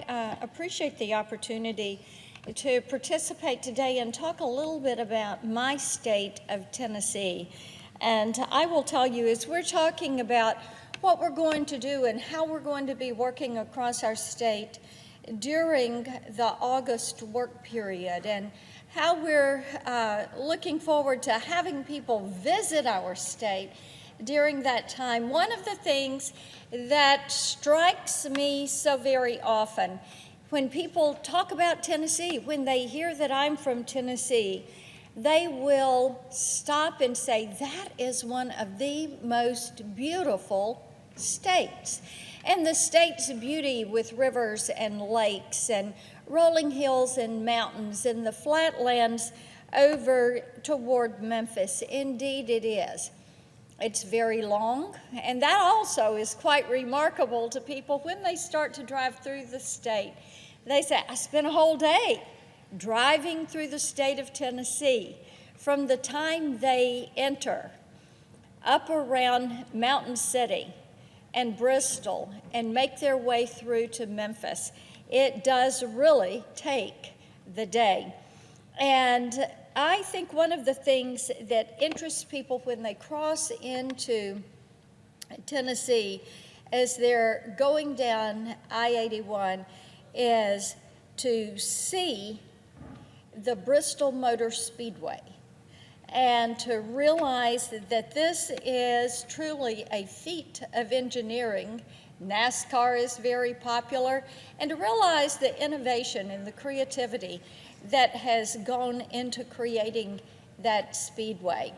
I appreciate the opportunity to participate today and talk a little bit about my state of Tennessee. And I will tell you, as we're talking about what we're going to do and how we're going to be working across our state during the August work period, and how we're looking forward to having people visit our state during that time, one of the things that strikes me so very often when people talk about Tennessee, when they hear that I'm from Tennessee, they will stop and say, that is one of the most beautiful states. And the state's beauty with rivers and lakes and rolling hills and mountains and the flatlands over toward Memphis, indeed it is. It's very long, and that also is quite remarkable to people when they start to drive through the state. They say, I spent a whole day driving through the state of Tennessee from the time they enter up around Mountain City and Bristol and make their way through to Memphis. It does really take the day. And I think one of the things that interests people when they cross into Tennessee as they're going down I-81 is to see the Bristol Motor Speedway and to realize that this is truly a feat of engineering. NASCAR is very popular, and to realize the innovation and the creativity that has gone into creating that speedway.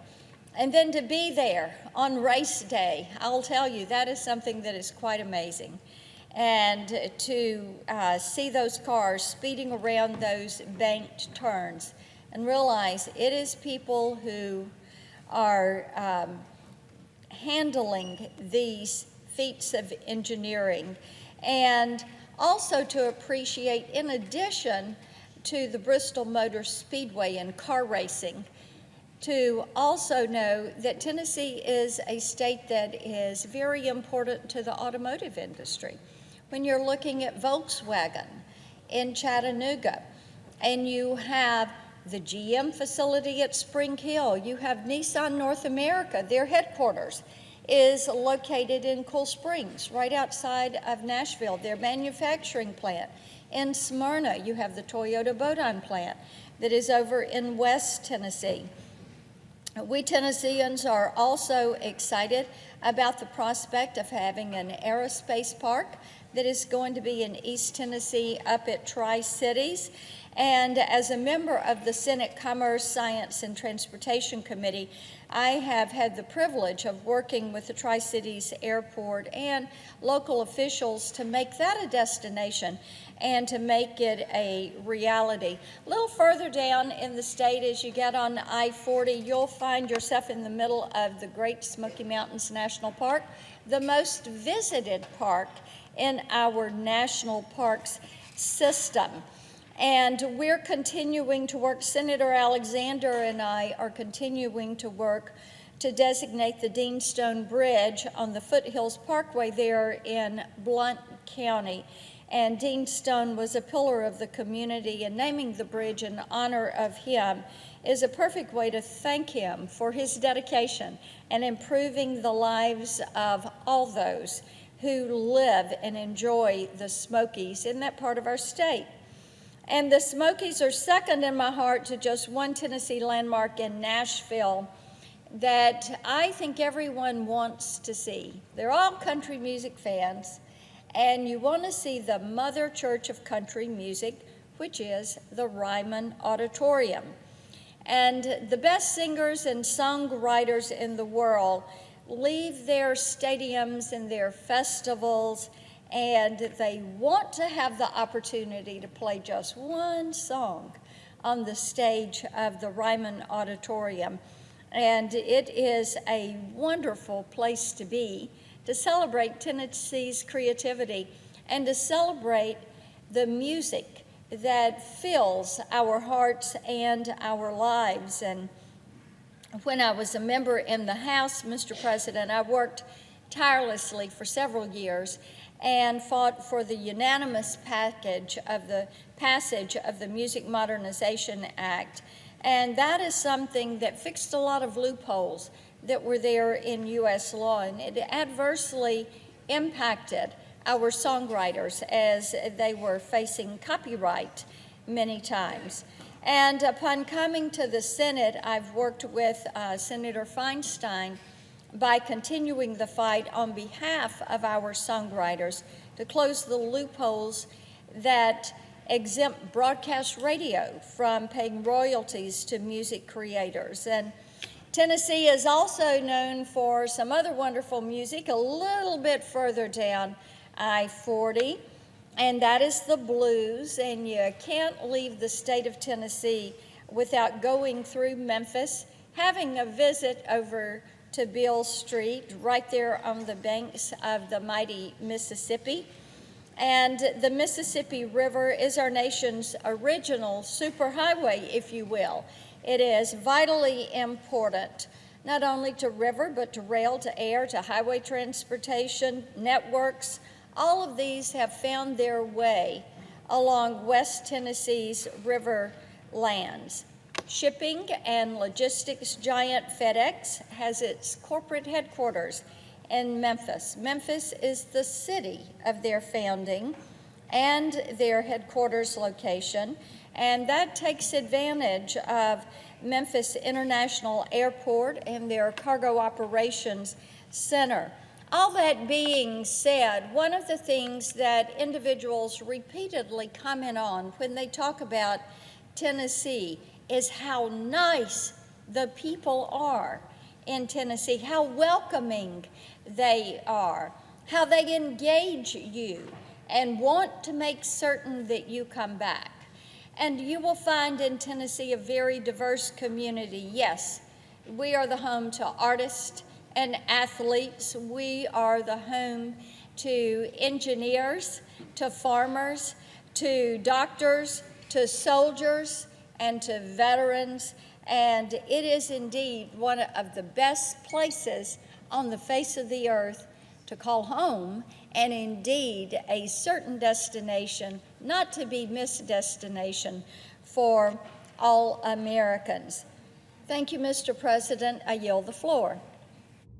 And then to be there on race day, I'll tell you, that is something that is quite amazing. And to see those cars speeding around those banked turns and realize it is people who are handling these feats of engineering. And also to appreciate, in addition to the Bristol Motor Speedway and car racing, to also know that Tennessee is a state that is very important to the automotive industry. When you're looking at Volkswagen in Chattanooga, and you have the GM facility at Spring Hill, you have Nissan North America, their headquarters is located in Cool Springs, right outside of Nashville, their manufacturing plant. In Smyrna, you have the Toyota Bodine plant that is over in West Tennessee. We Tennesseans are also excited about the prospect of having an aerospace park that is going to be in East Tennessee up at Tri-Cities. And as a member of the Senate Commerce, Science, and Transportation Committee, I have had the privilege of working with the Tri-Cities Airport and local officials to make that a destination and to make it a reality. A little further down in the state, as you get on I-40, you'll find yourself in the middle of the Great Smoky Mountains National Park, the most visited park in our national parks system. And we're continuing to work, Senator Alexander and I are continuing to work to designate the Deanstone Bridge on the Foothills Parkway there in Blount County. And Deanstone was a pillar of the community, and naming the bridge in honor of him is a perfect way to thank him for his dedication and improving the lives of all those who live and enjoy the Smokies in that part of our state. And the Smokies are second in my heart to just one Tennessee landmark in Nashville that I think everyone wants to see. They're all country music fans, and you want to see the mother church of country music, which is the Ryman Auditorium. And the best singers and songwriters in the world leave their stadiums and their festivals, and they want to have the opportunity to play just one song on the stage of the Ryman Auditorium. And it is a wonderful place to be, to celebrate Tennessee's creativity and to celebrate the music that fills our hearts and our lives. And when I was a member in the House, Mr. President, I worked tirelessly for several years and fought for the unanimous passage of the Music Modernization Act. And that is something that fixed a lot of loopholes that were there in U.S. law, and it adversely impacted our songwriters as they were facing copyright many times. And upon coming to the Senate, I've worked with Senator Feinstein by continuing the fight on behalf of our songwriters to close the loopholes that exempt broadcast radio from paying royalties to music creators. And Tennessee is also known for some other wonderful music a little bit further down I-40, and that is the blues. And you can't leave the state of Tennessee without going through Memphis, having a visit over to Beale Street, right there on the banks of the mighty Mississippi. And the Mississippi River is our nation's original superhighway, if you will. It is vitally important, not only to river, but to rail, to air, to highway transportation, networks. All of these have found their way along West Tennessee's river lands. Shipping and logistics giant FedEx has its corporate headquarters in Memphis. Memphis is the city of their founding and their headquarters location, and that takes advantage of Memphis International Airport and their cargo operations center. All that being said, one of the things that individuals repeatedly comment on when they talk about Tennessee is how nice the people are in Tennessee, how welcoming they are, how they engage you and want to make certain that you come back. And you will find in Tennessee a very diverse community. Yes, we are the home to artists and athletes. We are the home to engineers, to farmers, to doctors, to soldiers, and to veterans. And it is indeed one of the best places on the face of the earth to call home, and indeed a certain destination, not to be missed destination for all Americans. Thank you, Mr. President. I yield the floor.